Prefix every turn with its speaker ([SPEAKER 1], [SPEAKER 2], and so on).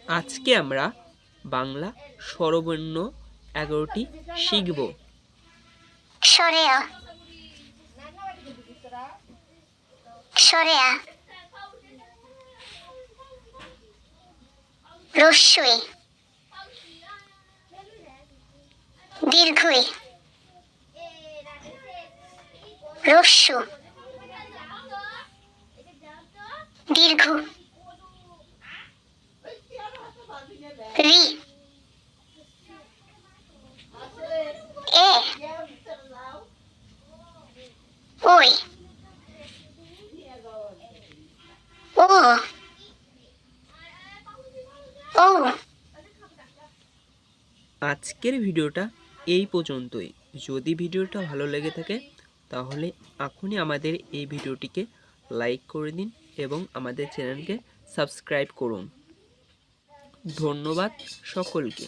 [SPEAKER 1] আজকে আমরা বাংলা স্বরবর্ণ 11টি শিখব।
[SPEAKER 2] সরে আ, সরে আ, রস্যই, দীর্ঘই, রস্যু, দীর্ঘ, রি, এ, ওই, ও, ও।
[SPEAKER 1] আজকের ভিডিওটা এই পর্যন্তই। যদি ভিডিওটা ভালো লেগে থাকে তাহলে এখনই আমাদের এই ভিডিওটিকে লাইক করে দিন এবং আমাদের চ্যানেলকে সাবস্ক্রাইব করুন। ধন্যবাদ সকলকে।